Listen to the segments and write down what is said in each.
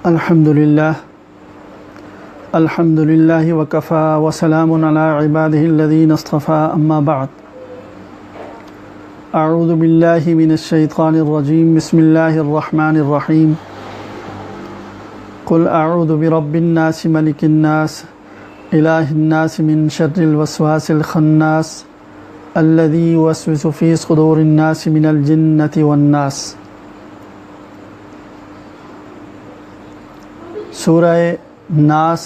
الحمدللہ وکفا وسلام علی عبادہ الذین اصطفى اما بعد اعوذ باللہ من الشیطان الرجیم بسم اللہ الرحمن الرحیم قل اعوذ برب الناس ملک الناس الہ الناس من شر الوسواس الخناس الذی یوسوس فی صدور الناس من الجنۃ والناس۔ سورہ ناس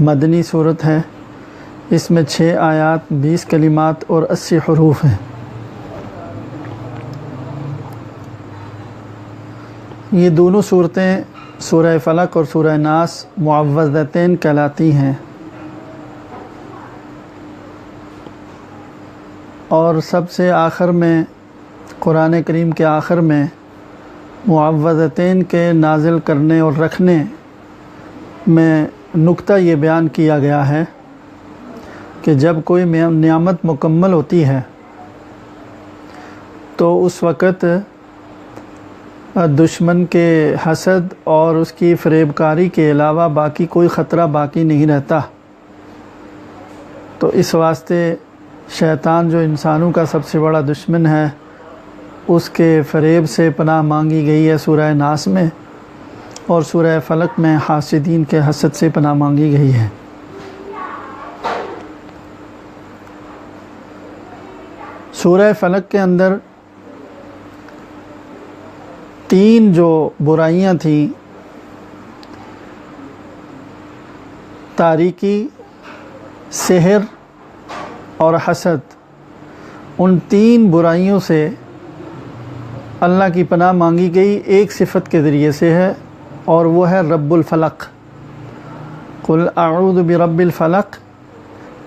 مدنی صورت ہے، اس میں 6 آیات 20 کلمات اور 80 حروف ہیں۔ یہ دونوں صورتیں سورہ فلق اور سورہ ناس معوذتین کہلاتی ہیں، اور سب سے آخر میں قرآن کریم کے آخر میں معوذتین کے نازل کرنے اور رکھنے میں نکتہ یہ بیان کیا گیا ہے کہ جب کوئی نعمت مکمل ہوتی ہے تو اس وقت دشمن کے حسد اور اس کی فریب کاری کے علاوہ باقی کوئی خطرہ باقی نہیں رہتا، تو اس واسطے شیطان جو انسانوں کا سب سے بڑا دشمن ہے، اس کے فریب سے پناہ مانگی گئی ہے سورہ ناس میں، اور سورہ فلق میں حاسدین کے حسد سے پناہ مانگی گئی ہے۔ سورہ فلق کے اندر 3 جو برائیاں تھیں، تاریکی، سحر اور حسد، ان 3 برائیوں سے اللہ کی پناہ مانگی گئی ایک صفت کے ذریعے سے ہے، اور وہ ہے رب الفلق۔ قل اعوذ برب الفلق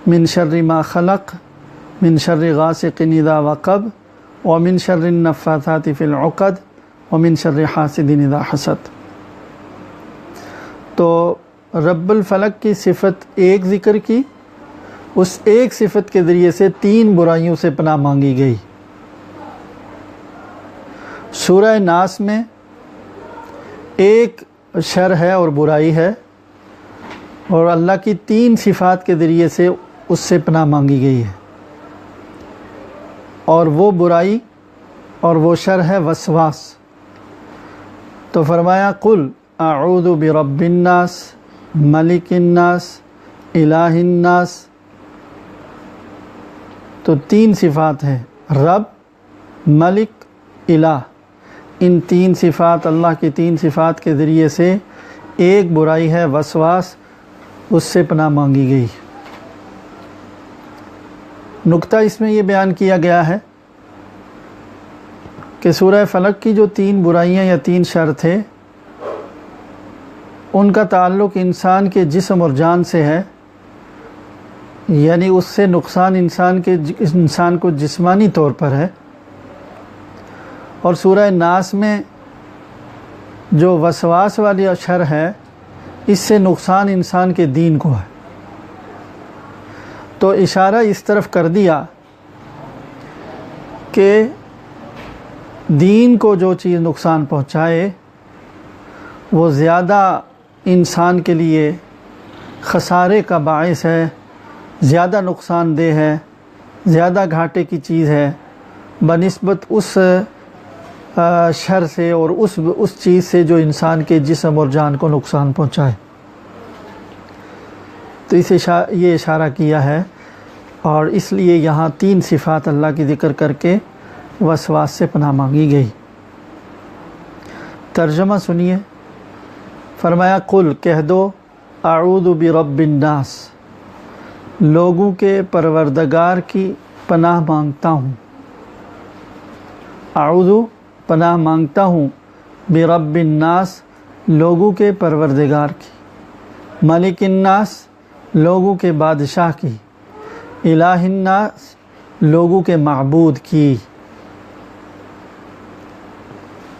من شر ما خلق من شر غاسق اذا وقب ومن شر النفاثات في العقد ومن شر حاسد اذا حسد۔ تو رب الفلق کی صفت ایک ذکر کی، اس ایک صفت کے ذریعے سے 3 برائیوں سے پناہ مانگی گئی۔ سورہ ناس میں ایک شر ہے اور برائی ہے، اور اللہ کی 3 صفات کے ذریعے سے اس سے پناہ مانگی گئی ہے، اور وہ برائی اور وہ شر ہے وسواس۔ تو فرمایا قل اعوذ برب الناس ملک الناس الہ الناس، تو 3 صفات ہیں، رب، ملک، الہ۔ ان 3 صفات، اللہ کی 3 صفات کے ذریعے سے ایک برائی ہے وسواس، اس سے پناہ مانگی گئی۔ نکتہ اس میں یہ بیان کیا گیا ہے کہ سورہ فلق کی جو 3 برائیاں یا 3 شر تھے، ان کا تعلق انسان کے جسم اور جان سے ہے، یعنی اس سے نقصان انسان کو جسمانی طور پر ہے، اور سورہ ناس میں جو وسواس والی شر ہے، اس سے نقصان انسان کے دین کو ہے۔ تو اشارہ اس طرف کر دیا کہ دین کو جو چیز نقصان پہنچائے وہ زیادہ انسان کے لیے خسارے کا باعث ہے، زیادہ نقصان دہ ہے، زیادہ گھاٹے کی چیز ہے بنسبت اس شر سے اور اس چیز سے جو انسان کے جسم اور جان کو نقصان پہنچائے۔ تو یہ اشارہ کیا ہے، اور اس لیے یہاں 3 صفات اللہ کی ذکر کر کے وسواس سے پناہ مانگی گئی۔ ترجمہ سنیے۔ فرمایا قل، کہہ دو، اعوذ برب الناس، لوگوں کے پروردگار کی پناہ مانگتا ہوں۔ اعوذ، پناہ مانگتا ہوں، برب الناس، لوگوں کے پروردگار کی، ملک الناس، لوگوں کے بادشاہ کی، الہ الناس، لوگوں کے معبود کی،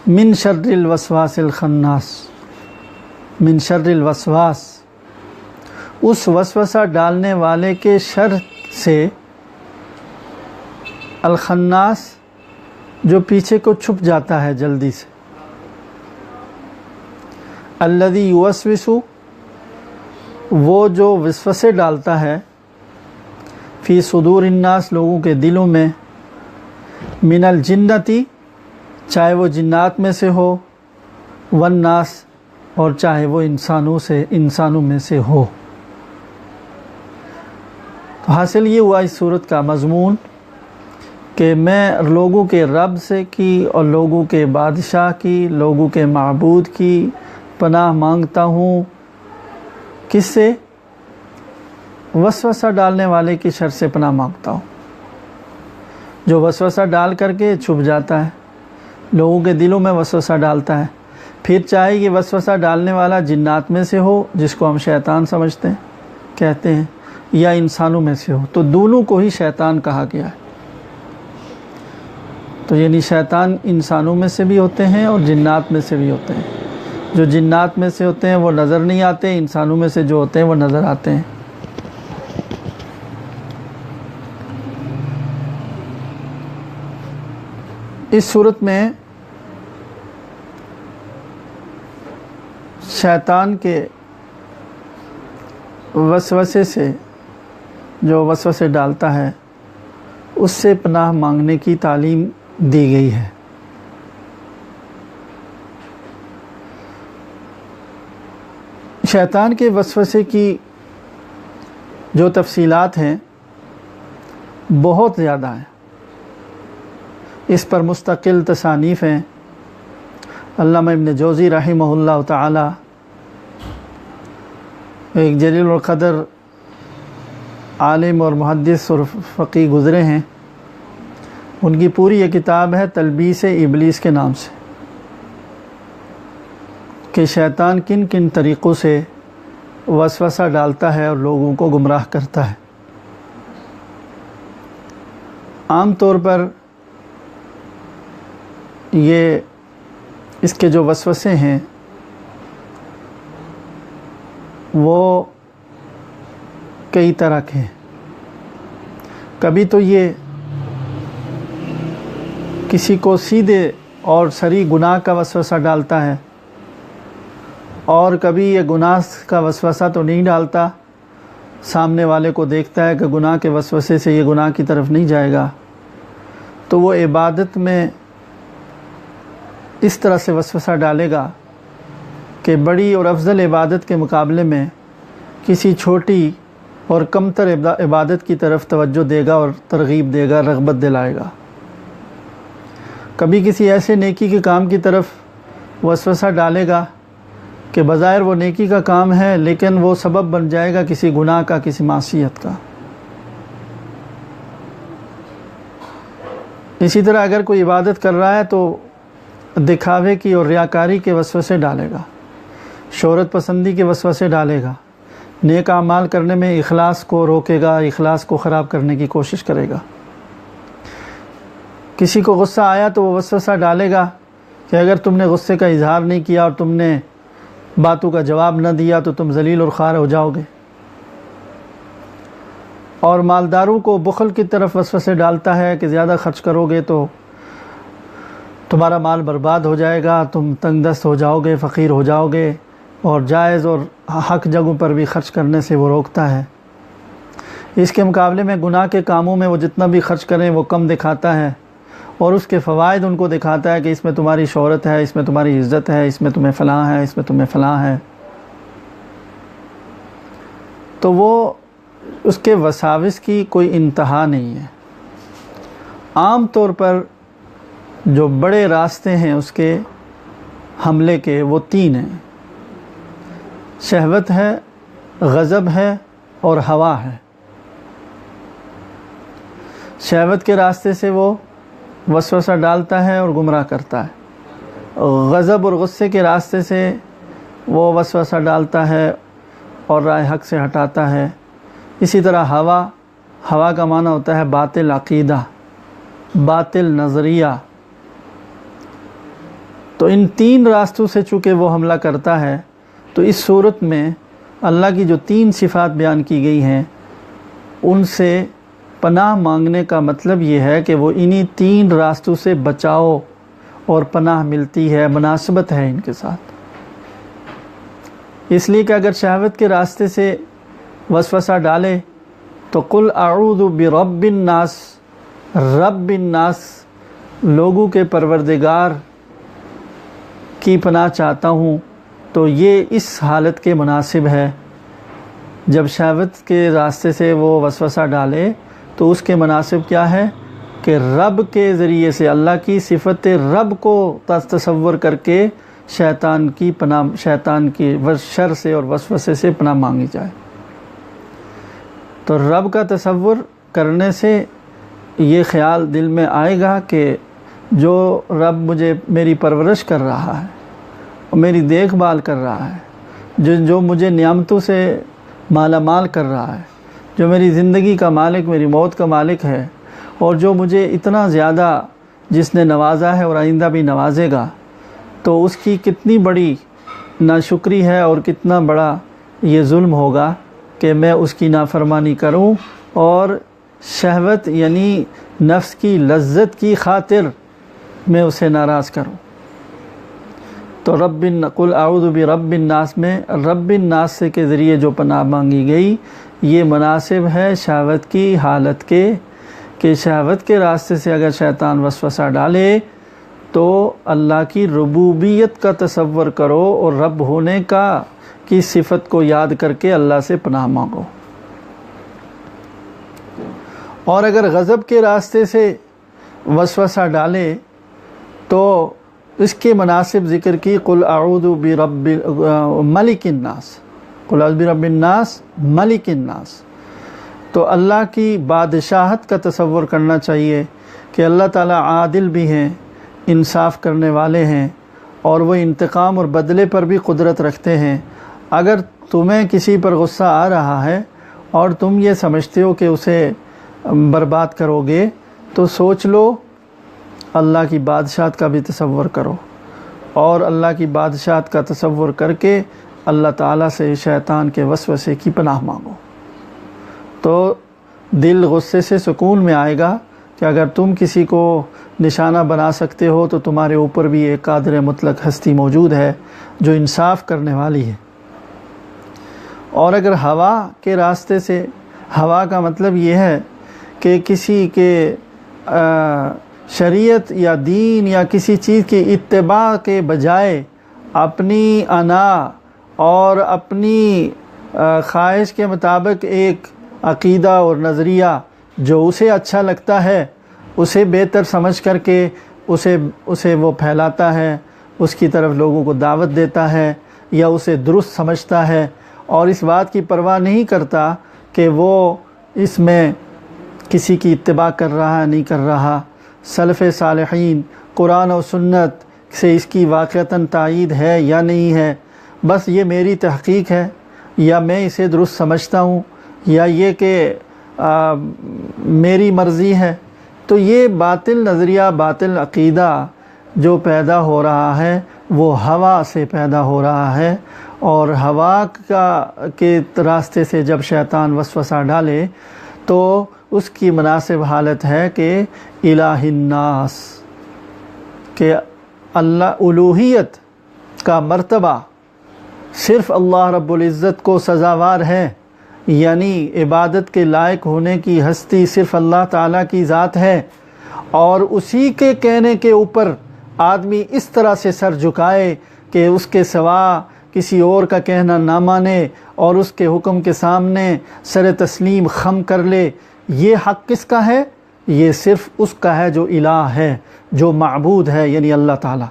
من شر الوسواس الخناس، من شر الوسواس، اس وسوسہ ڈالنے والے کے شر سے، الخناس، جو پیچھے کو چھپ جاتا ہے جلدی سے، الذی یوسوس، وہ جو وسوسے ڈالتا ہے، فی صدور الناس، لوگوں کے دلوں میں، من الجنتی، چاہے وہ جنات میں سے ہو، والناس، اور چاہے وہ انسانوں میں سے ہو۔ تو حاصل یہ ہوا اس صورت کا مضمون کہ میں لوگوں کے رب سے کی اور لوگوں کے بادشاہ کی، لوگوں کے معبود کی پناہ مانگتا ہوں۔ کس سے؟ وسوسہ ڈالنے والے کی شر سے پناہ مانگتا ہوں، جو وسوسہ ڈال کر کے چھپ جاتا ہے، لوگوں کے دلوں میں وسوسہ ڈالتا ہے، پھر چاہے یہ وسوسہ ڈالنے والا جنات میں سے ہو، جس کو ہم شیطان سمجھتے ہیں، کہتے ہیں، یا انسانوں میں سے ہو، تو دونوں کو ہی شیطان کہا گیا ہے۔ تو یعنی شیطان انسانوں میں سے بھی ہوتے ہیں اور جنات میں سے بھی ہوتے ہیں۔ جو جنات میں سے ہوتے ہیں وہ نظر نہیں آتے، انسانوں میں سے جو ہوتے ہیں وہ نظر آتے ہیں۔ اس صورت میں شیطان کے وسوسے سے، جو وسوسے ڈالتا ہے، اس سے پناہ مانگنے کی تعلیم دی گئی ہے۔ شیطان کے وسوسے کی جو تفصیلات ہیں بہت زیادہ ہیں، اس پر مستقل تصانیف ہیں۔ علامہ ابن جوزی رحمہ اللہ تعالی ایک جلیل القدر عالم اور محدث اور فقیہ گزرے ہیں، ان کی پوری یہ کتاب ہے تلبیس ابلیس کے نام سے، کہ شیطان کن کن طریقوں سے وسوسہ ڈالتا ہے اور لوگوں کو گمراہ کرتا ہے۔ عام طور پر یہ اس کے جو وسوسے ہیں وہ کئی طرح کے ہیں۔ کبھی تو یہ کسی کو سیدھے اور صریح گناہ کا وسوسہ ڈالتا ہے، اور کبھی یہ گناہ کا وسوسہ تو نہیں ڈالتا، سامنے والے کو دیکھتا ہے کہ گناہ کے وسوسے سے یہ گناہ کی طرف نہیں جائے گا، تو وہ عبادت میں اس طرح سے وسوسہ ڈالے گا کہ بڑی اور افضل عبادت کے مقابلے میں کسی چھوٹی اور کمتر عبادت کی طرف توجہ دے گا اور ترغیب دے گا، رغبت دلائے گا۔ کبھی کسی ایسے نیکی کے کام کی طرف وسوسہ ڈالے گا کہ بظاہر وہ نیکی کا کام ہے، لیکن وہ سبب بن جائے گا کسی گناہ کا، کسی معصیت کا۔ اسی طرح اگر کوئی عبادت کر رہا ہے تو دکھاوے کی اور ریاکاری کے وسوسے ڈالے گا، شہرت پسندی کے وسوسے ڈالے گا، نیک اعمال کرنے میں اخلاص کو روکے گا، اخلاص کو خراب کرنے کی کوشش کرے گا۔ کسی کو غصہ آیا تو وہ وسوسہ ڈالے گا کہ اگر تم نے غصے کا اظہار نہیں کیا اور تم نے باتوں کا جواب نہ دیا تو تم ذلیل اور خوار ہو جاؤ گے۔ اور مالداروں کو بخل کی طرف وسوسے ڈالتا ہے کہ زیادہ خرچ کرو گے تو تمہارا مال برباد ہو جائے گا، تم تنگ دست ہو جاؤ گے، فقیر ہو جاؤ گے، اور جائز اور حق جگہوں پر بھی خرچ کرنے سے وہ روکتا ہے۔ اس کے مقابلے میں گناہ کے کاموں میں وہ جتنا بھی خرچ کریں وہ کم دکھاتا ہے، اور اس کے فوائد ان کو دکھاتا ہے کہ اس میں تمہاری شہرت ہے، اس میں تمہاری عزت ہے، اس میں تمہیں فلاں ہے، اس میں تمہیں فلاں ہے۔ تو وہ اس کے وساوس کی کوئی انتہا نہیں ہے۔ عام طور پر جو بڑے راستے ہیں اس کے حملے کے وہ تین ہیں: شہوت ہے، غضب ہے اور ہوا ہے۔ شہوت کے راستے سے وہ وسوسہ ڈالتا ہے اور گمراہ کرتا ہے، غضب اور غصے کے راستے سے وہ وسوسہ ڈالتا ہے اور راہ حق سے ہٹاتا ہے۔ اسی طرح ہوا کا معنی ہوتا ہے باطل عقیدہ، باطل نظریہ۔ تو ان تین راستوں سے چونکہ وہ حملہ کرتا ہے، تو اس صورت میں اللہ کی جو تین صفات بیان کی گئی ہیں ان سے پناہ مانگنے کا مطلب یہ ہے کہ وہ انہی تین راستوں سے بچاؤ اور پناہ ملتی ہے، مناسبت ہے ان کے ساتھ۔ اس لیے کہ اگر شہوت کے راستے سے وسوسہ ڈالے تو قل اعوذ برب الناس، رب الناس لوگوں کے پروردگار کی پناہ چاہتا ہوں، تو یہ اس حالت کے مناسب ہے۔ جب شہوت کے راستے سے وہ وسوسہ ڈالے تو اس کے مناسب کیا ہے کہ رب کے ذریعے سے اللہ کی صفت رب کو تصور کر کے شیطان کی شر سے اور وسوسے سے پناہ مانگی جائے۔ تو رب کا تصور کرنے سے یہ خیال دل میں آئے گا کہ جو رب مجھے میری پرورش کر رہا ہے اور میری دیکھ بھال کر رہا ہے، جو مجھے نعمتوں سے مالا مال کر رہا ہے، جو میری زندگی کا مالک، میری موت کا مالک ہے، اور جو مجھے اتنا زیادہ جس نے نوازا ہے اور آئندہ بھی نوازے گا، تو اس کی کتنی بڑی ناشکری ہے اور کتنا بڑا یہ ظلم ہوگا کہ میں اس کی نافرمانی کروں اور شہوت یعنی نفس کی لذت کی خاطر میں اسے ناراض کروں۔ تو قل اعوذ برب الناس میں رب الناس سے کے ذریعے جو پناہ مانگی گئی، یہ مناسب ہے شہوت کی حالت کے، کہ شہوت کے راستے سے اگر شیطان وسوسہ ڈالے تو اللہ کی ربوبیت کا تصور کرو اور رب ہونے کی صفت کو یاد کر کے اللہ سے پناہ مانگو۔ اور اگر غضب کے راستے سے وسوسہ ڈالے تو اس کے مناسب ذکر کی قل اعوذ برب ملک الناس، قل اعوذ برب الناس ملک الناس۔ تو اللہ کی بادشاہت کا تصور کرنا چاہیے کہ اللہ تعالیٰ عادل بھی ہیں، انصاف کرنے والے ہیں، اور وہ انتقام اور بدلے پر بھی قدرت رکھتے ہیں۔ اگر تمہیں کسی پر غصہ آ رہا ہے اور تم یہ سمجھتے ہو کہ اسے برباد کرو گے، تو سوچ لو اللہ کی بادشاہت کا بھی تصور کرو، اور اللہ کی بادشاہت کا تصور کر کے اللہ تعالیٰ سے شیطان کے وسوسے کی پناہ مانگو، تو دل غصے سے سکون میں آئے گا کہ اگر تم کسی کو نشانہ بنا سکتے ہو تو تمہارے اوپر بھی ایک قادر مطلق ہستی موجود ہے جو انصاف کرنے والی ہے۔ اور اگر ہوا کے راستے سے، ہوا کا مطلب یہ ہے کہ کسی کے شریعت یا دین یا کسی چیز کی اتباع کے بجائے اپنی انا اور اپنی خواہش کے مطابق ایک عقیدہ اور نظریہ جو اسے اچھا لگتا ہے اسے بہتر سمجھ کر کے اسے وہ پھیلاتا ہے، اس کی طرف لوگوں کو دعوت دیتا ہے یا اسے درست سمجھتا ہے، اور اس بات کی پرواہ نہیں کرتا کہ وہ اس میں کسی کی اتباع کر رہا ہے نہیں کر رہا۔ سلف صالحین قرآن و سنت سے اس کی واقعتاً تائید ہے یا نہیں ہے، بس یہ میری تحقیق ہے یا میں اسے درست سمجھتا ہوں یا یہ کہ میری مرضی ہے، تو یہ باطل نظریہ، باطل عقیدہ جو پیدا ہو رہا ہے وہ ہوا سے پیدا ہو رہا ہے، اور ہوا کے راستے سے جب شیطان وسوسہ ڈالے تو اس کی مناسب حالت ہے کہ الہ الناس، کہ اللہ الوہیت کا مرتبہ صرف اللہ رب العزت کو سزاوار ہے، یعنی عبادت کے لائق ہونے کی ہستی صرف اللہ تعالیٰ کی ذات ہے، اور اسی کے کہنے کے اوپر آدمی اس طرح سے سر جھکائے کہ اس کے سوا کسی اور کا کہنا نہ مانے اور اس کے حکم کے سامنے سر تسلیم خم کر لے، یہ حق کس کا ہے؟ یہ صرف اس کا ہے جو الہ ہے، جو معبود ہے، یعنی اللہ تعالیٰ۔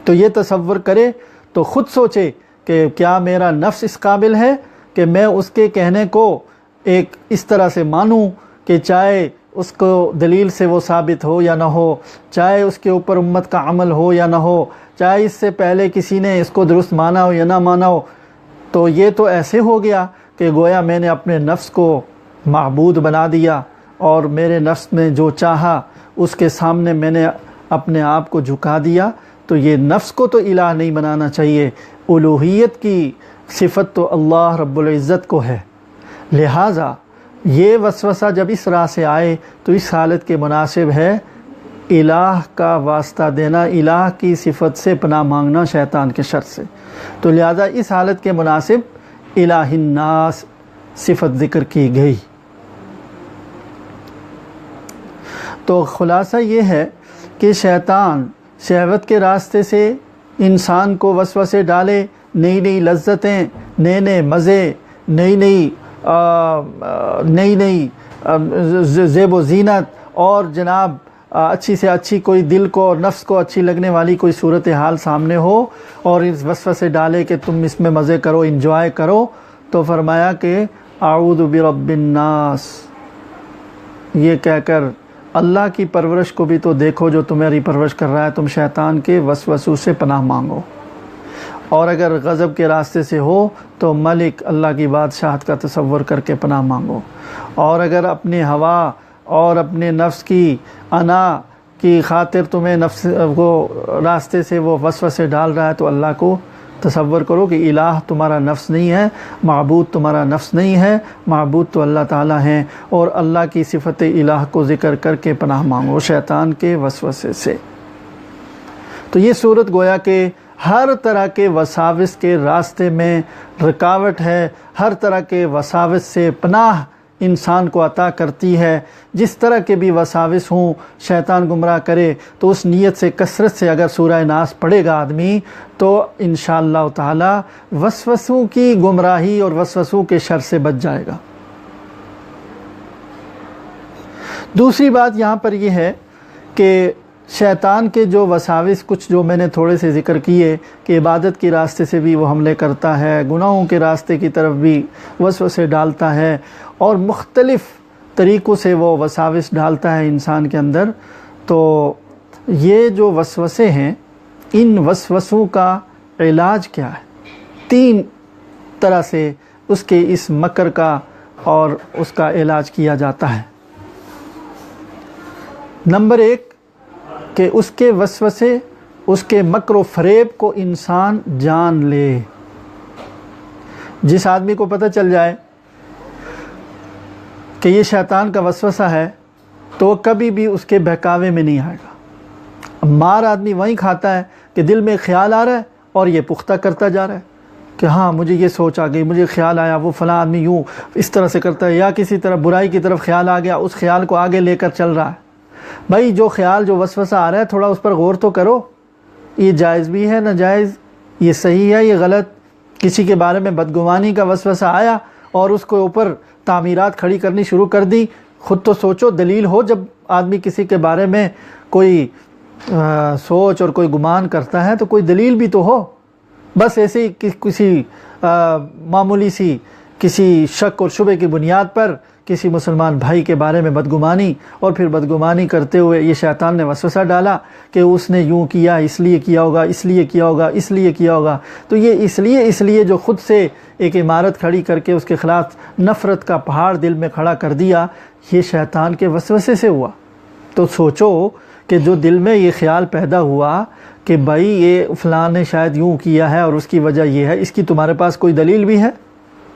تو یہ تصور کرے تو خود سوچے کہ کیا میرا نفس اس قابل ہے کہ میں اس کے کہنے کو ایک اس طرح سے مانوں کہ چاہے اس کو دلیل سے وہ ثابت ہو یا نہ ہو، چاہے اس کے اوپر امت کا عمل ہو یا نہ ہو، چاہے اس سے پہلے کسی نے اس کو درست مانا ہو یا نہ مانا ہو۔ تو یہ تو ایسے ہو گیا کہ گویا میں نے اپنے نفس کو معبود بنا دیا، اور میرے نفس نے جو چاہا اس کے سامنے میں نے اپنے آپ کو جھکا دیا۔ تو یہ نفس کو تو الہ نہیں بنانا چاہیے، الوہیت کی صفت تو اللہ رب العزت کو ہے۔ لہٰذا یہ وسوسہ جب اس راہ سے آئے تو اس حالت کے مناسب ہے الہ کا واسطہ دینا، الہ کی صفت سے پناہ مانگنا شیطان کے شر سے۔ تو لہذا اس حالت کے مناسب الہ الناس صفت ذکر کی گئی۔ تو خلاصہ یہ ہے کہ شیطان شہوت کے راستے سے انسان کو وسوسے ڈالے، نئی نئی لذتیں، نئے نئے مزے، نئی نئی زیب و زینت، اور جناب اچھی سے اچھی کوئی دل کو اور نفس کو اچھی لگنے والی کوئی صورتحال سامنے ہو، اور اس وسوسے ڈالے کہ تم اس میں مزے کرو، انجوائے کرو، تو فرمایا کہ اعوذ برب الناس یہ کہہ کر اللہ کی پرورش کو بھی تو دیکھو جو تمہاری پرورش کر رہا ہے، تم شیطان کے وسوسوں سے پناہ مانگو، اور اگر غضب کے راستے سے ہو تو ملک اللہ کی بادشاہت کا تصور کر کے پناہ مانگو، اور اگر اپنے ہوا اور اپنے نفس کی انا کی خاطر تمہیں نفس کو راستے سے وہ وسوسے ڈال رہا ہے تو اللہ کو تصور کرو کہ الہ تمہارا نفس نہیں ہے، معبود تمہارا نفس نہیں ہے، معبود تو اللہ تعالیٰ ہیں، اور اللہ کی صفت الہ کو ذکر کر کے پناہ مانگو شیطان کے وسوسے سے۔ تو یہ صورت گویا کہ ہر طرح کے وساوس کے راستے میں رکاوٹ ہے، ہر طرح کے وساوس سے پناہ انسان کو عطا کرتی ہے۔ جس طرح کے بھی وساوس ہوں، شیطان گمراہ کرے تو اس نیت سے کثرت سے اگر سورہ ناس پڑھے گا آدمی تو انشاءاللہ تعالی وسوسوں کی گمراہی اور وسوسوں کے شر سے بچ جائے گا۔ دوسری بات یہاں پر یہ ہے کہ شیطان کے جو وساوس کچھ جو میں نے تھوڑے سے ذکر کیے کہ عبادت کے راستے سے بھی وہ حملے کرتا ہے، گناہوں کے راستے کی طرف بھی وسوسے ڈالتا ہے، اور مختلف طریقوں سے وہ وساوس ڈالتا ہے انسان کے اندر۔ تو یہ جو وسوسے ہیں، ان وسوسوں کا علاج کیا ہے؟ 3 طرح سے اس کے اس مکر کا اور اس کا علاج کیا جاتا ہے۔ نمبر 1 کہ اس کے وسوسے، اس کے مکر و فریب کو انسان جان لے۔ جس آدمی کو پتہ چل جائے کہ یہ شیطان کا وسوسہ ہے تو کبھی بھی اس کے بہکاوے میں نہیں آئے گا۔ مار آدمی وہیں کھاتا ہے کہ دل میں خیال آ رہا ہے اور یہ پختہ کرتا جا رہا ہے کہ ہاں مجھے یہ سوچ آ گئی، مجھے خیال آیا وہ فلاں آدمی یوں اس طرح سے کرتا ہے، یا کسی طرح برائی کی طرف خیال آ گیا، اس خیال کو آگے لے کر چل رہا ہے۔ بھائی جو خیال جو وسوسہ آ رہا ہے تھوڑا اس پر غور تو کرو، یہ جائز بھی ہے ناجائز، یہ صحیح ہے یہ غلط۔ کسی کے بارے میں بدگمانی کا وسوسہ آیا اور اس کو اوپر تعمیرات کھڑی کرنی شروع کر دی، خود تو سوچو، دلیل ہو۔ جب آدمی کسی کے بارے میں کوئی سوچ اور کوئی گمان کرتا ہے تو کوئی دلیل بھی تو ہو۔ بس ایسے ہی کسی معمولی سی کسی شک اور شبہ کی بنیاد پر کسی مسلمان بھائی کے بارے میں بدگمانی، اور پھر بدگمانی کرتے ہوئے یہ شیطان نے وسوسہ ڈالا کہ اس نے یوں کیا، اس لیے کیا ہوگا، اس لیے کیا ہوگا، اس لیے کیا ہوگا۔ تو یہ اس لیے جو خود سے ایک عمارت کھڑی کر کے اس کے خلاف نفرت کا پہاڑ دل میں کھڑا کر دیا، یہ شیطان کے وسوسے سے ہوا۔ تو سوچو کہ جو دل میں یہ خیال پیدا ہوا کہ بھائی یہ فلاں نے شاید یوں کیا ہے اور اس کی وجہ یہ ہے، اس کی تمہارے پاس کوئی دلیل بھی ہے،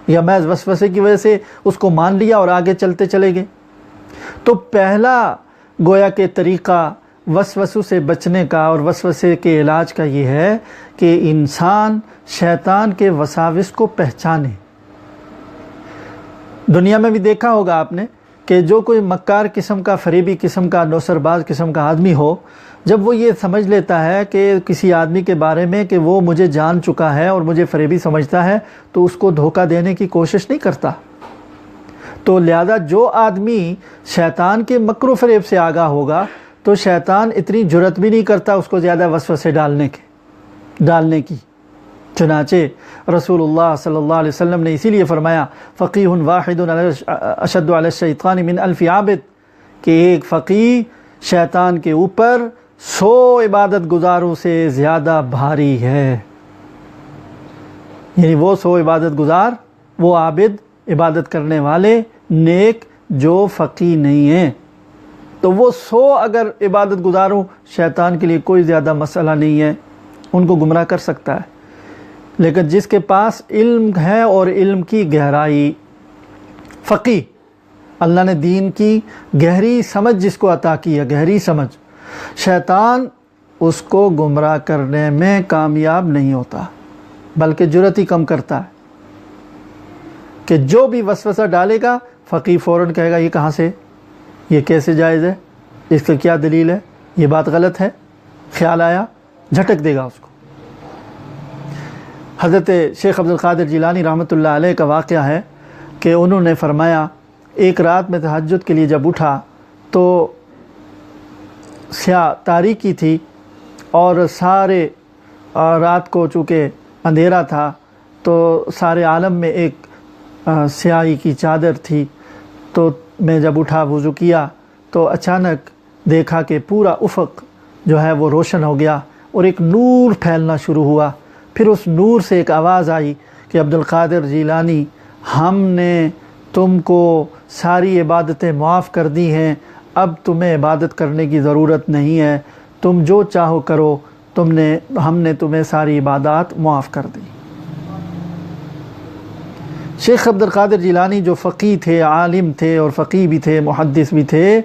یا محض وسوسے کی وجہ سے اس کو مان لیا اور آگے چلتے چلے گئے؟ تو پہلا گویا کہ طریقہ وسوسوں سے بچنے کا اور وسوسے کے علاج کا یہ ہے کہ انسان شیطان کے وساوس کو پہچانے۔ دنیا میں بھی دیکھا ہوگا آپ نے کہ جو کوئی مکار قسم کا، فریبی قسم کا، نوسر باز قسم کا آدمی ہو، جب وہ یہ سمجھ لیتا ہے کہ کسی آدمی کے بارے میں کہ وہ مجھے جان چکا ہے اور مجھے فریبی سمجھتا ہے تو اس کو دھوکہ دینے کی کوشش نہیں کرتا۔ تو لہذا جو آدمی شیطان کے مکر و فریب سے آگاہ ہوگا تو شیطان اتنی جرأت بھی نہیں کرتا اس کو زیادہ وسوسے ڈالنے کی۔ چنانچہ رسول اللہ صلی اللہ علیہ وسلم نے اسی لیے فرمایا فقیہ واحد اشد علی الشیطان من 1000 عابد، کہ ایک فقیہ شیطان کے اوپر 100 عبادت گزاروں سے زیادہ بھاری ہے۔ یعنی وہ 100 عبادت گزار، وہ عابد، عبادت کرنے والے نیک جو فقیہ نہیں ہیں، تو وہ 100 اگر عبادت گزاروں شیطان کے لیے کوئی زیادہ مسئلہ نہیں ہے، ان کو گمراہ کر سکتا ہے۔ لیکن جس کے پاس علم ہے اور علم کی گہرائی، فقیہ، اللہ نے دین کی گہری سمجھ جس کو عطا کی ہے، گہری سمجھ، شیطان اس کو گمراہ کرنے میں کامیاب نہیں ہوتا، بلکہ جرأت ہی کم کرتا ہے کہ جو بھی وسوسہ ڈالے گا فقیہ فوراً کہے گا یہ کہاں سے، یہ کیسے جائز ہے، اس کا کیا دلیل ہے، یہ بات غلط ہے، خیال آیا جھٹک دے گا اس کو۔ حضرت شیخ عبد القادر جیلانی رحمۃ اللہ علیہ کا واقعہ ہے کہ انہوں نے فرمایا ایک رات میں تہجد کے لیے جب اٹھا تو سیاہ تاریکی تھی اور سارے رات کو چونکہ اندھیرا تھا تو سارے عالم میں ایک سیاہی کی چادر تھی۔ تو میں جب اٹھا وضو کیا تو اچانک دیکھا کہ پورا افق جو ہے وہ روشن ہو گیا اور ایک نور پھیلنا شروع ہوا۔ پھر اس نور سے ایک آواز آئی کہ عبد القادر جیلانی، ہم نے تم کو ساری عبادتیں معاف کر دی ہیں، اب تمہیں عبادت کرنے کی ضرورت نہیں ہے، تم جو چاہو کرو، ہم نے تمہیں ساری عبادات معاف کر دی۔ شیخ عبد القادر جیلانی جو فقیہ تھے، عالم تھے اور فقیہ بھی تھے، محدث بھی تھے،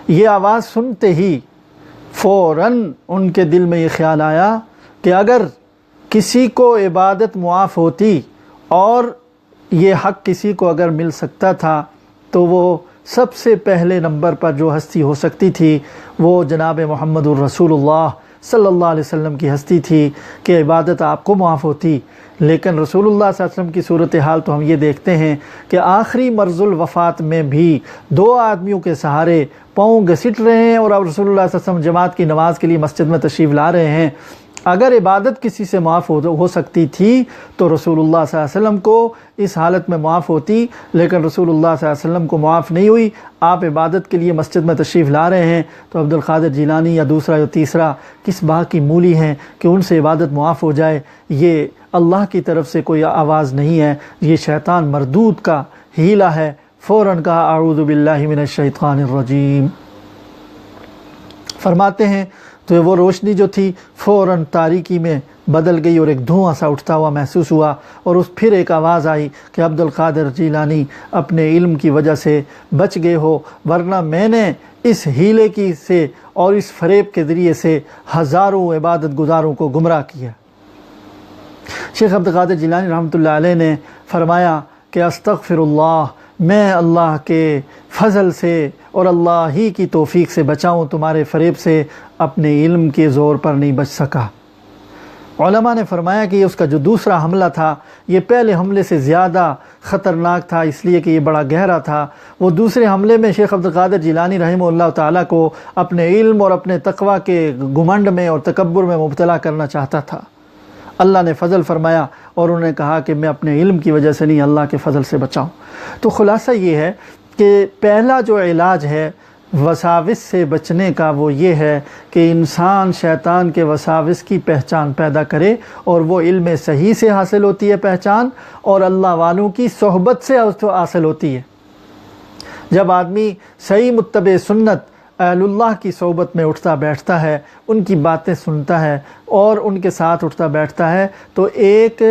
یہ آواز سنتے ہی فوراً ان کے دل میں یہ خیال آیا کہ اگر کسی کو عبادت معاف ہوتی اور یہ حق کسی کو اگر مل سکتا تھا تو وہ سب سے پہلے نمبر پر جو ہستی ہو سکتی تھی وہ جناب محمد الرسول اللہ صلی اللہ علیہ وسلم کی ہستی تھی کہ عبادت آپ کو معاف ہوتی۔ لیکن رسول اللہ صلی اللہ علیہ وسلم کی صورتحال تو ہم یہ دیکھتے ہیں کہ آخری مرض الوفات میں بھی 2 آدمیوں کے سہارے پاؤں گھسٹ رہے ہیں اور اب رسول اللہ صلی اللہ علیہ وسلم جماعت کی نماز کے لیے مسجد میں تشریف لا رہے ہیں۔ اگر عبادت کسی سے معاف ہو سکتی تھی تو رسول اللہ صلی اللہ علیہ وسلم کو اس حالت میں معاف ہوتی، لیکن رسول اللہ صلی اللہ علیہ وسلم کو معاف نہیں ہوئی۔ آپ عبادت کے لیے مسجد میں تشریف لا رہے ہیں تو عبد القادر جیلانی یا دوسرا یا تیسرا کس باغ کی مولی ہیں کہ ان سے عبادت معاف ہو جائے؟ یہ اللہ کی طرف سے کوئی آواز نہیں ہے، یہ شیطان مردود کا ہیلہ ہے۔ فوراً کہا اعوذ باللہ من الشیطان الرجیم۔ فرماتے ہیں تو وہ روشنی جو تھی فوراً تاریکی میں بدل گئی اور ایک دھواں سا اٹھتا ہوا محسوس ہوا، اور پھر ایک آواز آئی کہ عبد القادر جیلانی اپنے علم کی وجہ سے بچ گئے ہو، ورنہ میں نے اس ہیلے کی سے اور اس فریب کے ذریعے سے ہزاروں عبادت گزاروں کو گمراہ کیا۔ شیخ عبد القادر جیلانی رحمۃ اللہ علیہ نے فرمایا کہ استغفر اللہ، میں اللہ کے فضل سے اور اللہ ہی کی توفیق سے بچاؤں، تمہارے فریب سے اپنے علم کے زور پر نہیں بچ سکا۔ علماء نے فرمایا کہ یہ اس کا جو دوسرا حملہ تھا یہ پہلے حملے سے زیادہ خطرناک تھا، اس لیے کہ یہ بڑا گہرا تھا۔ وہ دوسرے حملے میں شیخ عبد القادر جیلانی رحمہ اللہ تعالیٰ کو اپنے علم اور اپنے تقوی کے گھمنڈ میں اور تکبر میں مبتلا کرنا چاہتا تھا۔ اللہ نے فضل فرمایا اور انہوں نے کہا کہ میں اپنے علم کی وجہ سے نہیں، اللہ کے فضل سے بچاؤں۔ تو خلاصہ یہ ہے کہ پہلا جو علاج ہے وساوس سے بچنے کا وہ یہ ہے کہ انسان شیطان کے وساوس کی پہچان پیدا کرے، اور وہ علم صحیح سے حاصل ہوتی ہے پہچان، اور اللہ والوں کی صحبت سے حاصل ہوتی ہے۔ جب آدمی صحیح متبع سنت اہل اللہ کی صحبت میں اٹھتا بیٹھتا ہے، ان کی باتیں سنتا ہے اور ان کے ساتھ اٹھتا بیٹھتا ہے تو ایک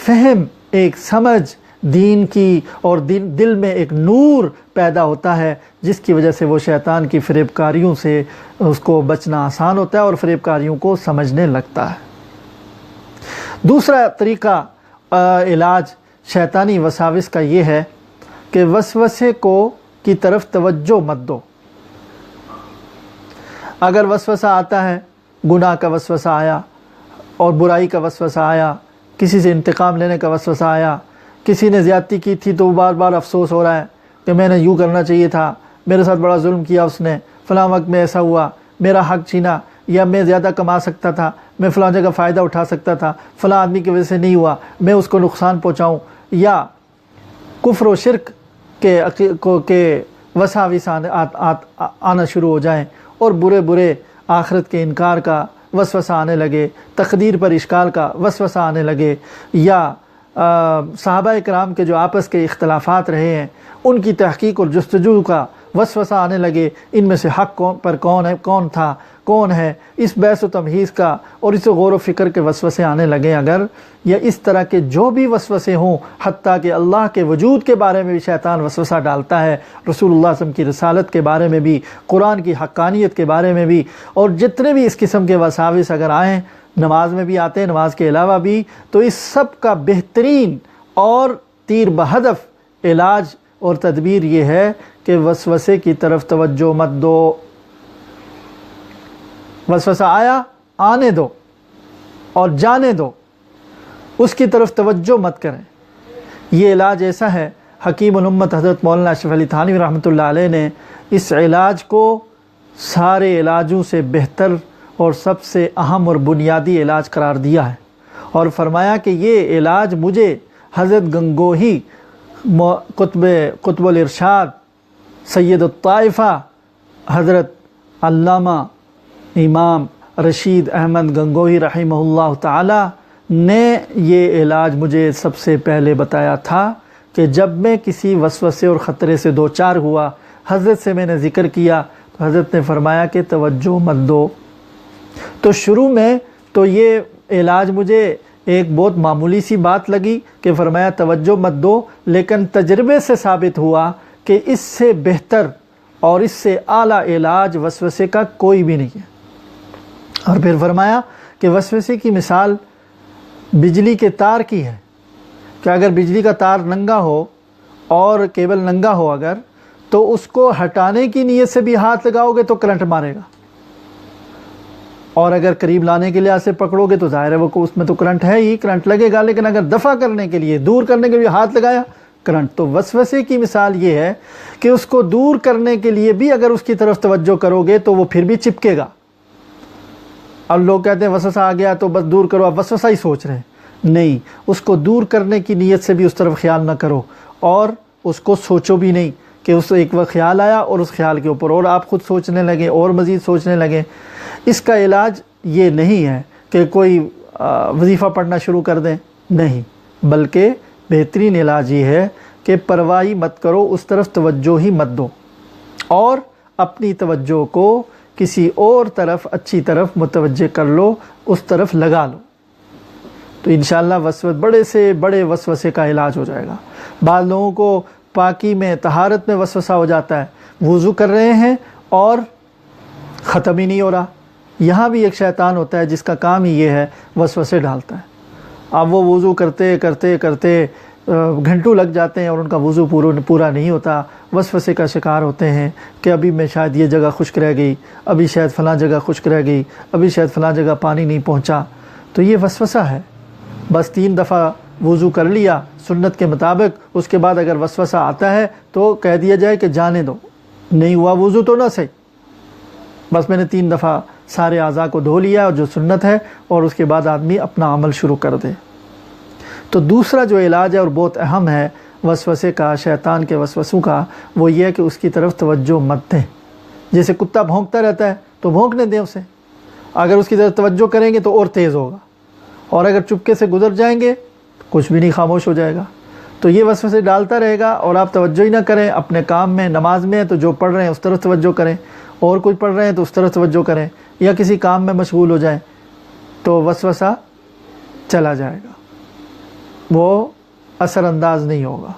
فہم، ایک سمجھ دین کی، اور دل میں ایک نور پیدا ہوتا ہے جس کی وجہ سے وہ شیطان کی فریب کاریوں سے اس کو بچنا آسان ہوتا ہے اور فریب کاریوں کو سمجھنے لگتا ہے۔ دوسرا طریقہ علاج شیطانی وساوس کا یہ ہے کہ وسوسے کی طرف توجہ مت دو۔ اگر وسوسہ آتا ہے، گناہ کا وسوسہ آیا اور برائی کا وسوسہ آیا، کسی سے انتقام لینے کا وسوسہ آیا، کسی نے زیادتی کی تھی تو بار بار افسوس ہو رہا ہے کہ میں نے یوں کرنا چاہیے تھا، میرے ساتھ بڑا ظلم کیا اس نے، فلاں وقت میں ایسا ہوا، میرا حق چھینا، یا میں زیادہ کما سکتا تھا، میں فلاں جگہ فائدہ اٹھا سکتا تھا، فلاں آدمی کی وجہ سے نہیں ہوا، میں اس کو نقصان پہنچاؤں، یا کفر و شرک کے وساوس آنا شروع ہو جائیں اور برے آخرت کے انکار کا وسوسہ آنے لگے، تقدیر پر اشکال کا وسوسہ آنے لگے، یا صحابہ کرام کے جو آپس کے اختلافات رہے ہیں ان کی تحقیق اور جستجو کا وسوسہ آنے لگے ان میں سے حق پر کون تھا کون ہے، اس بحث و تمہیز کا اور اس غور و فکر کے وسوسے آنے لگے اگر، یا اس طرح کے جو بھی وسوسے ہوں، حتیٰ کہ اللہ کے وجود کے بارے میں بھی شیطان وسوسہ ڈالتا ہے، رسول اللہ صلی اللہ علیہ وسلم کی رسالت کے بارے میں بھی، قرآن کی حقانیت کے بارے میں بھی، اور جتنے بھی اس قسم کے وساوس اگر آئیں، نماز میں بھی آتے ہیں، نماز کے علاوہ بھی، تو اس سب کا بہترین اور تیر بہدف علاج اور تدبیر یہ ہے کہ وسوسے کی طرف توجہ مت دو۔ وسوسہ آیا آنے دو اور جانے دو، اس کی طرف توجہ مت کریں۔ یہ علاج ایسا ہے، حکیم الامت حضرت مولانا اشرف علی تھانوی رحمۃ اللہ علیہ نے اس علاج کو سارے علاجوں سے بہتر اور سب سے اہم اور بنیادی علاج قرار دیا ہے، اور فرمایا کہ یہ علاج مجھے حضرت گنگوہی قطب الارشاد سید الطائفہ حضرت علامہ امام رشید احمد گنگوہی رحمہ اللہ تعالی نے یہ علاج مجھے سب سے پہلے بتایا تھا کہ جب میں کسی وسوسے اور خطرے سے دوچار ہوا، حضرت سے میں نے ذکر کیا تو حضرت نے فرمایا کہ توجہ مت دو۔ تو شروع میں تو یہ علاج مجھے ایک بہت معمولی سی بات لگی کہ فرمایا توجہ مت دو، لیکن تجربے سے ثابت ہوا کہ اس سے بہتر اور اس سے اعلیٰ علاج وسوسے کا کوئی بھی نہیں ہے۔ اور پھر فرمایا کہ وسوسے کی مثال بجلی کے تار کی ہے کہ اگر بجلی کا تار ننگا ہو اور کیبل ننگا ہو اگر، تو اس کو ہٹانے کی نیت سے بھی ہاتھ لگاؤ گے تو کرنٹ مارے گا، اور اگر قریب لانے کے لیے اسے پکڑو گے تو ظاہر ہے وہ اس میں تو کرنٹ ہے ہی، کرنٹ لگے گا، لیکن اگر دفع کرنے کے لیے دور کرنے کے لیے ہاتھ لگایا کرنٹ۔ تو وسوسے کی مثال یہ ہے کہ اس کو دور کرنے کے لیے بھی اگر اس کی طرف توجہ کرو گے تو وہ پھر بھی چپکے گا۔ اب لوگ کہتے ہیں وسوسہ آ گیا تو بس دور کرو، اب وسوسہ ہی سوچ رہے ہیں، نہیں، اس کو دور کرنے کی نیت سے بھی اس طرف خیال نہ کرو، اور اس کو سوچو بھی نہیں کہ اس ایک وقت خیال آیا اور اس خیال کے اوپر اور آپ خود سوچنے لگے اور مزید سوچنے لگے۔ اس کا علاج یہ نہیں ہے کہ کوئی وظیفہ پڑھنا شروع کر دیں، نہیں، بلکہ بہترین علاج یہ ہے کہ پرواہ مت کرو، اس طرف توجہ ہی مت دو، اور اپنی توجہ کو کسی اور طرف اچھی طرف متوجہ کر لو، اس طرف لگا لو، تو انشاءاللہ بڑے سے بڑے وسوسے کا علاج ہو جائے گا۔ بعض لوگوں کو پاکی میں طہارت میں وسوسہ ہو جاتا ہے، وضو کر رہے ہیں اور ختم ہی نہیں ہو رہا۔ یہاں بھی ایک شیطان ہوتا ہے جس کا کام ہی یہ ہے، وسوسے ڈالتا ہے۔ اب وہ وضو کرتے کرتے کرتے گھنٹوں لگ جاتے ہیں اور ان کا وضو پورا نہیں ہوتا، وسوسے کا شکار ہوتے ہیں کہ ابھی میں شاید یہ جگہ خشک رہ گئی، ابھی شاید فلاں جگہ خشک رہ گئی، ابھی شاید فلاں جگہ پانی نہیں پہنچا۔ تو یہ وسوسہ ہے، بس 3 دفعہ وضو کر لیا سنت کے مطابق، اس کے بعد اگر وسوسہ آتا ہے تو کہہ دیا جائے کہ جانے دو، نہیں ہوا وضو تو نہ صحیح، بس میں نے 3 دفعہ سارے اعضاء کو دھو لیا اور جو سنت ہے، اور اس کے بعد آدمی اپنا عمل شروع کر دے۔ تو دوسرا جو علاج ہے اور بہت اہم ہے وسوسے کا، شیطان کے وسوسوں کا، وہ یہ ہے کہ اس کی طرف توجہ مت دیں۔ جیسے کتا بھونکتا رہتا ہے تو بھونکنے دیں اسے، اگر اس کی طرف توجہ کریں گے تو اور تیز ہوگا، اور اگر چپکے سے گزر جائیں گے کچھ بھی نہیں، خاموش ہو جائے گا۔ تو یہ وسوسے ڈالتا رہے گا اور آپ توجہ ہی نہ کریں اپنے کام میں، نماز میں تو جو پڑھ رہے ہیں اس طرف توجہ کریں، اور کچھ پڑھ رہے ہیں تو اس طرف توجہ کریں، یا کسی کام میں مشغول ہو جائیں تو وسوسہ چلا جائے گا، وہ اثر انداز نہیں ہوگا۔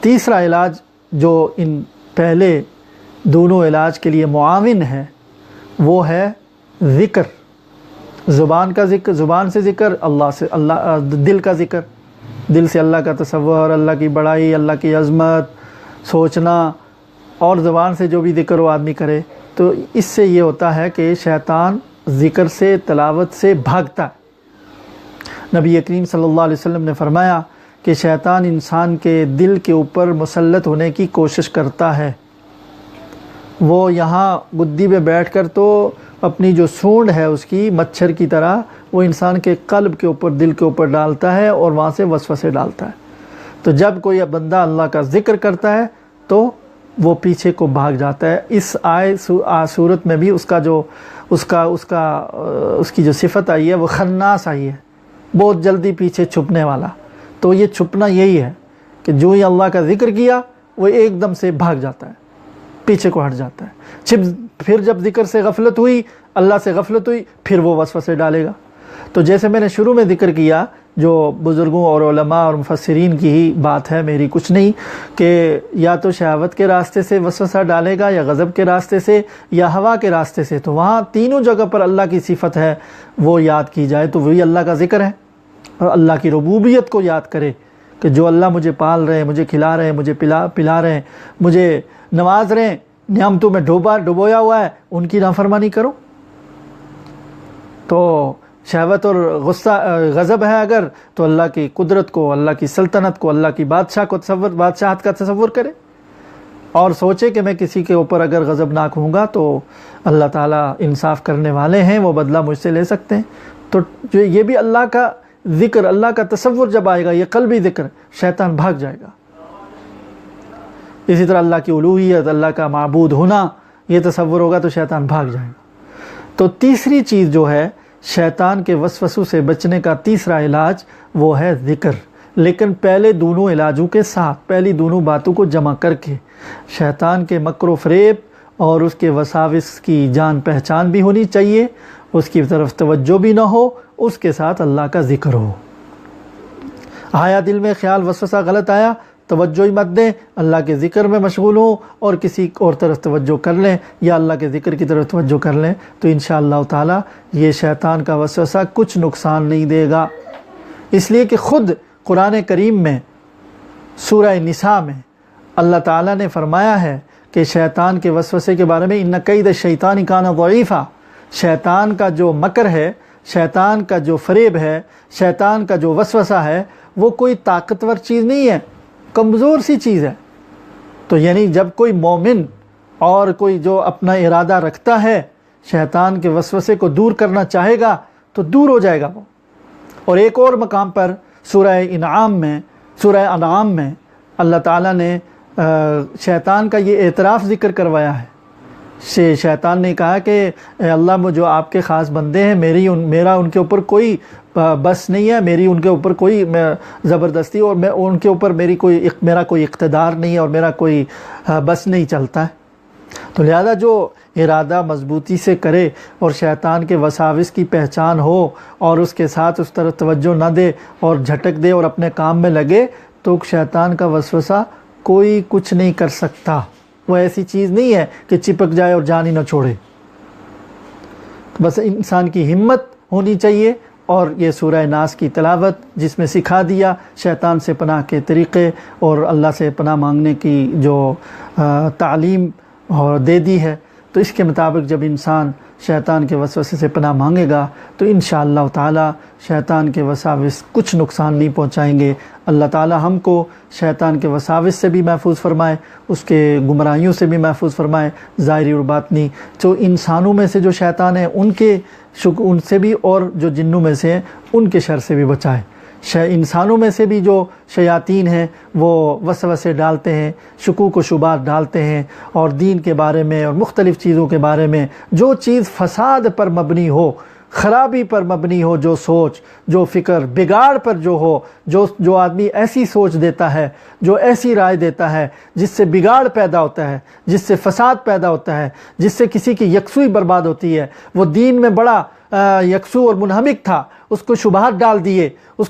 تیسرا علاج جو ان پہلے دونوں علاج کے لیے معاون ہے وہ ہے ذکر، زبان کا ذکر، زبان سے ذکر، دل کا ذکر، دل سے اللہ کا تصور، اللہ کی بڑائی، اللہ کی عظمت سوچنا، اور زبان سے جو بھی ذکر وہ آدمی کرے۔ تو اس سے یہ ہوتا ہے کہ شیطان ذکر سے، تلاوت سے بھاگتا ہے۔ نبی کریم صلی اللہ علیہ وسلم نے فرمایا کہ شیطان انسان کے دل کے اوپر مسلط ہونے کی کوشش کرتا ہے، وہ یہاں گدی پہ بیٹھ کر تو اپنی جو سونڈ ہے اس کی مچھر کی طرح وہ انسان کے قلب کے اوپر، دل کے اوپر ڈالتا ہے اور وہاں سے وسوسے ڈالتا ہے۔ تو جب کوئی بندہ اللہ کا ذکر کرتا ہے تو وہ پیچھے کو بھاگ جاتا ہے۔ اس صورت میں بھی اس کی جو صفت آئی ہے وہ خناس آئی ہے، بہت جلدی پیچھے چھپنے والا۔ تو یہ چھپنا یہی ہے کہ جو ہی اللہ کا ذکر کیا وہ ایک دم سے بھاگ جاتا ہے، پیچھے کو ہٹ جاتا ہے. پھر جب ذکر سے غفلت ہوئی، اللہ سے غفلت ہوئی، پھر وہ وسوسے ڈالے گا. تو جیسے میں نے شروع میں ذکر کیا، جو بزرگوں اور علماء اور مفسرین کی ہی بات ہے، میری کچھ نہیں، کہ یا تو شہوت کے راستے سے وسوسہ ڈالے گا، یا غضب کے راستے سے، یا ہوا کے راستے سے. تو وہاں تینوں جگہ پر اللہ کی صفت ہے وہ یاد کی جائے تو وہی اللہ کا ذکر ہے. اور اللہ کی ربوبیت کو یاد کرے کہ جو اللہ مجھے پال رہے ہیں، مجھے کھلا رہے ہیں، مجھے پلا رہے ہیں، مجھے نواز رہے ہیں، نعمتوں میں ڈبویا ہوا ہے، ان کی نافرمانی کرو. تو شہوت اور غضب ہے اگر، تو اللہ کی قدرت کو، اللہ کی سلطنت کو، اللہ کی بادشاہت کا تصور کرے اور سوچے کہ میں کسی کے اوپر اگر غضبناک ہوں گا تو اللہ تعالیٰ انصاف کرنے والے ہیں، وہ بدلہ مجھ سے لے سکتے ہیں. تو یہ بھی اللہ کا ذکر، اللہ کا تصور جب آئے گا، یہ قلبی ذکر، شیطان بھاگ جائے گا. اسی طرح اللہ کی الوہیت، اللہ کا معبود ہونا، یہ تصور ہوگا تو شیطان بھاگ جائے گا. تو تیسری چیز جو ہے شیطان کے وسوسوں سے بچنے کا تیسرا علاج، وہ ہے ذکر. لیکن پہلے دونوں علاجوں کے ساتھ، پہلی دونوں باتوں کو جمع کر کے، شیطان کے مکر و فریب اور اس کے وساوس کی جان پہچان بھی ہونی چاہیے، اس کی طرف توجہ بھی نہ ہو، اس کے ساتھ اللہ کا ذکر ہو. آیا دل میں خیال وسوسہ غلط آیا، توجہ ہی مت دیں، اللہ کے ذکر میں مشغول ہوں اور کسی اور طرف توجہ کر لیں، یا اللہ کے ذکر کی طرف توجہ کر لیں، تو انشاءاللہ تعالی یہ شیطان کا وسوسہ کچھ نقصان نہیں دے گا. اس لیے کہ خود قرآن کریم میں سورہ نساء میں اللہ تعالیٰ نے فرمایا ہے کہ شیطان کے وسوسے کے بارے میں، ان کید الشیطان کان ضعیفا، شیطان کا جو مکر ہے، شیطان کا جو فریب ہے، شیطان کا جو وسوسہ ہے، وہ کوئی طاقتور چیز نہیں ہے، کمزور سی چیز ہے. تو یعنی جب کوئی مومن اور کوئی جو اپنا ارادہ رکھتا ہے شیطان کے وسوسے کو دور کرنا چاہے گا تو دور ہو جائے گا وہ. اور ایک اور مقام پر سورہ انعام میں اللہ تعالیٰ نے شیطان کا یہ اعتراف ذکر کروایا ہے. شیطان نے کہا کہ اے اللہ، جو آپ کے خاص بندے ہیں، میرا ان کے اوپر کوئی بس نہیں ہے، میری ان کے اوپر کوئی زبردستی، اور میں ان کے اوپر میرا کوئی اقتدار نہیں ہے، اور میرا کوئی بس نہیں چلتا ہے. تو لہذا جو ارادہ مضبوطی سے کرے اور شیطان کے وساوس کی پہچان ہو اور اس کے ساتھ اس طرف توجہ نہ دے اور جھٹک دے اور اپنے کام میں لگے، تو شیطان کا وسوسہ کوئی کچھ نہیں کر سکتا. وہ ایسی چیز نہیں ہے کہ چپک جائے اور جان ہی نہ چھوڑے. بس انسان کی ہمت ہونی چاہیے، اور یہ سورہ ناس کی تلاوت جس میں سکھا دیا شیطان سے پناہ کے طریقے اور اللہ سے پناہ مانگنے کی جو تعلیم دے دی ہے، تو اس کے مطابق جب انسان شیطان کے وسوسے سے پناہ مانگے گا تو انشاءاللہ تعالی شیطان کے وساوس کچھ نقصان نہیں پہنچائیں گے. اللہ تعالی ہم کو شیطان کے وساوس سے بھی محفوظ فرمائے، اس کے گمراہیوں سے بھی محفوظ فرمائے، ظاہری اور باطنی. جو انسانوں میں سے جو شیطان ہیں ان سے بھی، اور جو جنوں میں سے ہیں ان کے شر سے بھی بچائے. انسانوں میں سے بھی جو شیاطین ہیں وہ وسوسے ڈالتے ہیں، شکوک و شبہات ڈالتے ہیں، اور دین کے بارے میں اور مختلف چیزوں کے بارے میں جو چیز فساد پر مبنی ہو، خرابی پر مبنی ہو، جو سوچ، جو فکر، بگاڑ پر جو ہو، جو آدمی ایسی سوچ دیتا ہے، جو ایسی رائے دیتا ہے جس سے بگاڑ پیدا ہوتا ہے، جس سے فساد پیدا ہوتا ہے، جس سے کسی کی یکسوئی برباد ہوتی ہے. وہ دین میں بڑا یکسو اور منہمک تھا، اس کو شبہات ڈال دیے، اس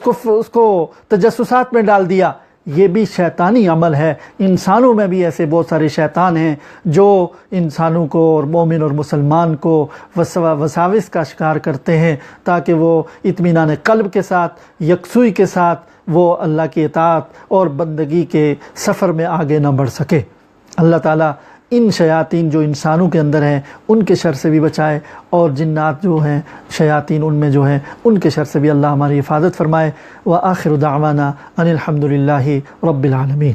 کو تجسسات میں ڈال دیا. یہ بھی شیطانی عمل ہے. انسانوں میں بھی ایسے بہت سارے شیطان ہیں جو انسانوں کو اور مومن اور مسلمان کو وساوس کا شکار کرتے ہیں تاکہ وہ اطمینان قلب کے ساتھ، یکسوئی کے ساتھ وہ اللہ کی اطاعت اور بندگی کے سفر میں آگے نہ بڑھ سکے. اللہ تعالیٰ ان شیاطین جو انسانوں کے اندر ہیں ان کے شر سے بھی بچائے، اور جنات جو ہیں شیاطین ان میں جو ہیں ان کے شر سے بھی اللہ ہماری حفاظت فرمائے. وآخر دعوانا ان الحمد للہ رب العالمین.